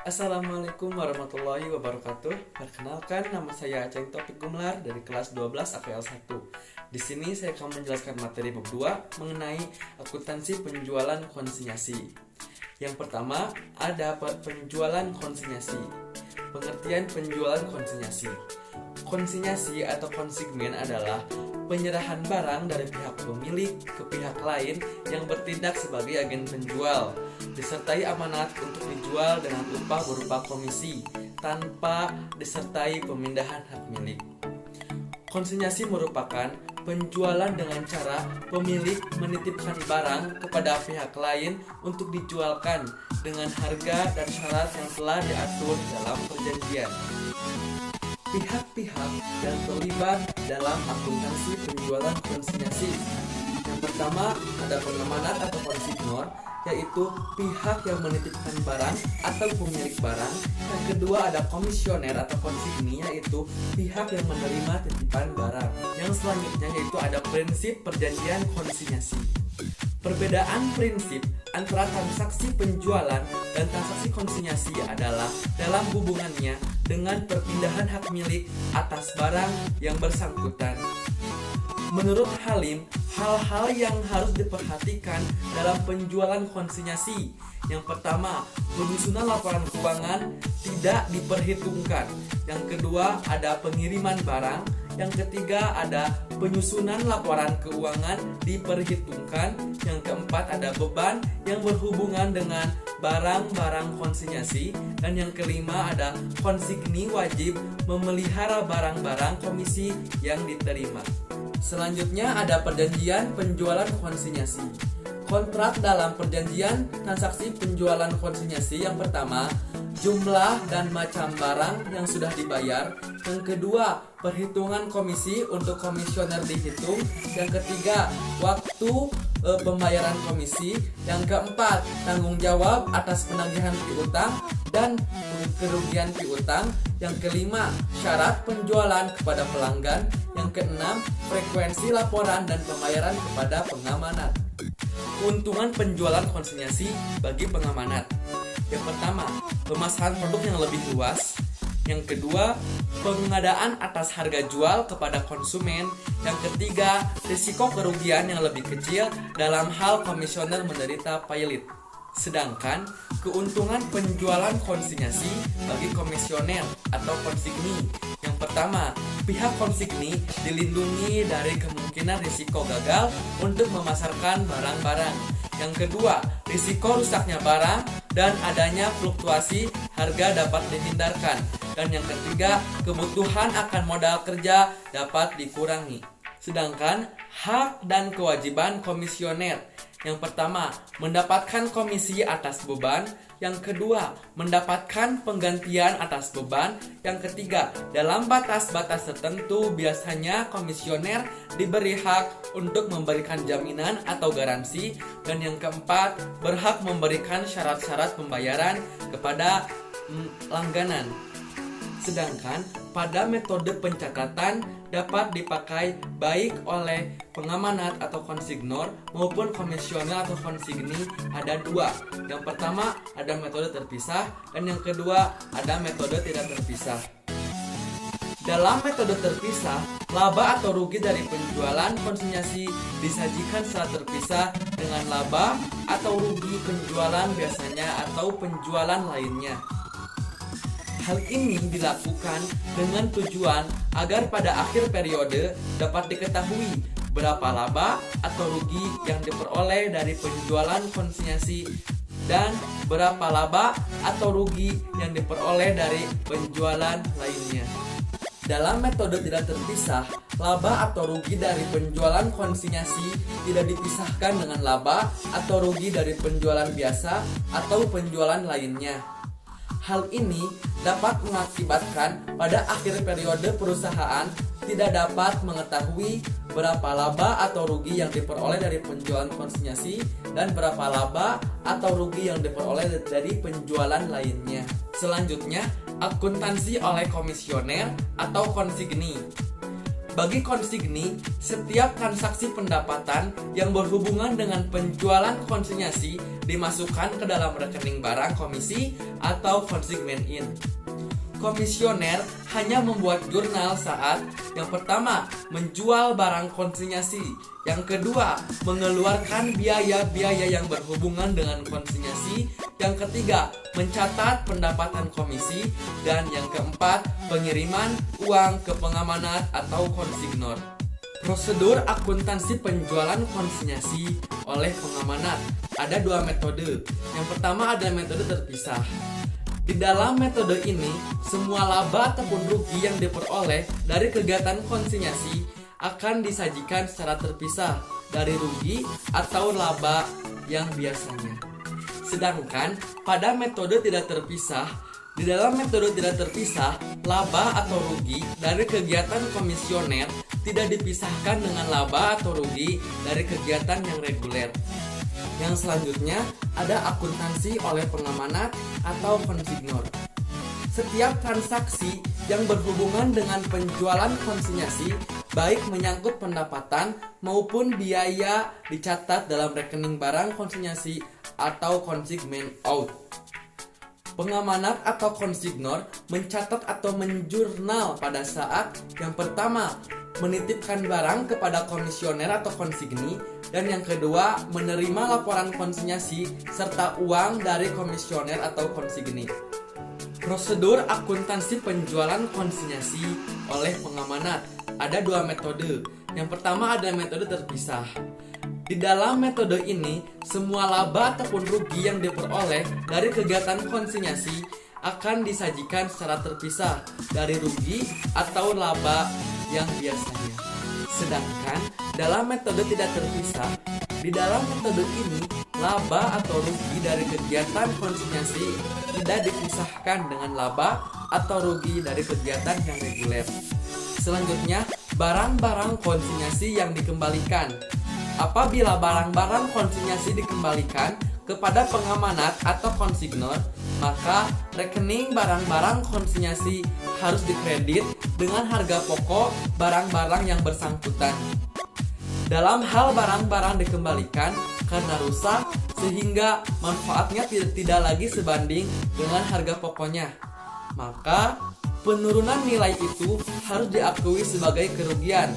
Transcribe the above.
Assalamualaikum warahmatullahi wabarakatuh. Perkenalkan, nama saya Aceng Topik Gumlar dari kelas 12 APL 1. Di sini saya akan menjelaskan materi bab 2 mengenai akuntansi penjualan konsinyasi. Yang pertama, ada penjualan konsinyasi. Pengertian penjualan konsinyasi. Konsinyasi atau konsigmen adalah penyerahan barang dari pihak pemilik ke pihak lain yang bertindak sebagai agen penjual, disertai amanat untuk dijual dengan upah berupa komisi tanpa disertai pemindahan hak milik. Konsinyasi merupakan penjualan dengan cara pemilik menitipkan barang kepada pihak lain untuk dijualkan dengan harga dan syarat yang telah diatur dalam perjanjian. Pihak-pihak yang terlibat dalam akuntansi penjualan konsinyasi. Yang pertama ada pengamanat atau konsignor, yaitu pihak yang menitipkan barang atau pemilik barang. Yang kedua ada komisioner atau konsigni, yaitu pihak yang menerima titipan barang. Yang selanjutnya yaitu ada prinsip perjanjian konsinyasi. Perbedaan prinsip antara transaksi penjualan dan transaksi konsinyasi adalah dalam hubungannya dengan perpindahan hak milik atas barang yang bersangkutan. Menurut Halim, hal-hal yang harus diperhatikan dalam penjualan konsinyasi. Yang pertama, penyusunan laporan keuangan tidak diperhitungkan. Yang kedua, ada pengiriman barang. Yang ketiga, ada penyusunan laporan keuangan diperhitungkan. Yang keempat, ada beban yang berhubungan dengan barang-barang konsinyasi. Dan yang kelima, ada konsigni wajib memelihara barang-barang komisi yang diterima. Selanjutnya ada perjanjian penjualan konsinyasi. Kontrak dalam perjanjian transaksi penjualan konsinyasi. Yang pertama, jumlah dan macam barang yang sudah dibayar. Yang kedua, perhitungan komisi untuk komisioner dihitung. Yang ketiga, waktu pembayaran komisi. Yang keempat, tanggung jawab atas penagihan piutang dan kerugian piutang. Yang kelima, syarat penjualan kepada pelanggan. Yang keenam, frekuensi laporan dan pembayaran kepada pengamanat. Keuntungan penjualan konsinyasi bagi pengamanat. Yang pertama, pemasaran produk yang lebih luas. Yang kedua, pengadaan atas harga jual kepada konsumen. Yang ketiga, risiko kerugian yang lebih kecil dalam hal komisioner menderita pailit. Sedangkan keuntungan penjualan konsinyasi bagi komisioner atau konsigni. Yang pertama, pihak konsigni dilindungi dari kemungkinan risiko gagal untuk memasarkan barang-barang. Yang kedua, risiko rusaknya barang dan adanya fluktuasi harga dapat dihindarkan. Dan yang ketiga, kebutuhan akan modal kerja dapat dikurangi. Sedangkan hak dan kewajiban komisioner. Yang pertama, mendapatkan komisi atas beban. Yang kedua, mendapatkan penggantian atas beban. Yang ketiga, dalam batas-batas tertentu biasanya komisioner diberi hak untuk memberikan jaminan atau garansi. Dan yang keempat, berhak memberikan syarat-syarat pembayaran kepada langganan. Sedangkan pada metode pencatatan dapat dipakai baik oleh pengamanat atau konsignor maupun komisioner atau konsigni. Ada dua. Yang pertama ada metode terpisah dan yang kedua ada metode tidak terpisah. Dalam metode terpisah, laba atau rugi dari penjualan konsinyasi disajikan secara terpisah dengan laba atau rugi penjualan biasanya atau penjualan lainnya. Hal ini dilakukan dengan tujuan agar pada akhir periode dapat diketahui berapa laba atau rugi yang diperoleh dari penjualan konsinyasi dan berapa laba atau rugi yang diperoleh dari penjualan lainnya. Dalam metode tidak terpisah, laba atau rugi dari penjualan konsinyasi tidak dipisahkan dengan laba atau rugi dari penjualan biasa atau penjualan lainnya. Hal ini dapat mengakibatkan pada akhir periode perusahaan tidak dapat mengetahui berapa laba atau rugi yang diperoleh dari penjualan konsinyasi dan berapa laba atau rugi yang diperoleh dari penjualan lainnya. Selanjutnya, akuntansi oleh komisioner atau konsigni. Bagi konsigni, setiap transaksi pendapatan yang berhubungan dengan penjualan konsinyasi dimasukkan ke dalam rekening barang komisi atau konsigmen in. Komisioner hanya membuat jurnal saat yang pertama menjual barang konsinyasi, yang kedua mengeluarkan biaya-biaya yang berhubungan dengan konsinyasi, yang ketiga mencatat pendapatan komisi, dan yang keempat pengiriman uang ke pengamanat atau konsignor. Prosedur akuntansi penjualan konsinyasi oleh pengamanat ada dua metode. Yang pertama adalah metode terpisah. Di dalam metode ini, semua laba ataupun rugi yang diperoleh dari kegiatan konsinyasi akan disajikan secara terpisah dari rugi atau laba yang biasanya. Sedangkan pada metode tidak terpisah, di dalam metode tidak terpisah, laba atau rugi dari kegiatan komisioner tidak dipisahkan dengan laba atau rugi dari kegiatan yang reguler. Yang selanjutnya ada akuntansi oleh pengamanat atau konsignor. Setiap transaksi yang berhubungan dengan penjualan konsinyasi, baik menyangkut pendapatan maupun biaya, dicatat dalam rekening barang konsinyasi atau konsigmen out. Pengamanat atau konsignor mencatat atau menjurnal pada saat yang pertama menitipkan barang kepada komisioner atau konsigni, dan yang kedua menerima laporan konsinyasi serta uang dari komisioner atau konsigni. Prosedur akuntansi penjualan konsinyasi oleh pengamanat ada dua metode. Yang pertama adalah metode terpisah. Di dalam metode ini, semua laba ataupun rugi yang diperoleh dari kegiatan konsinyasi akan disajikan secara terpisah dari rugi atau laba yang biasanya. Sedangkan dalam metode tidak terpisah, di dalam metode ini laba atau rugi dari kegiatan konsinyasi tidak dipisahkan dengan laba atau rugi dari kegiatan yang reguler. Selanjutnya, barang-barang konsinyasi yang dikembalikan. Apabila barang-barang konsinyasi dikembalikan kepada pengamanat atau konsignor, maka rekening barang-barang konsinyasi harus dikredit dengan harga pokok barang-barang yang bersangkutan. Dalam hal barang-barang dikembalikan karena rusak sehingga manfaatnya tidak lagi sebanding dengan harga pokoknya, maka penurunan nilai itu harus diakui sebagai kerugian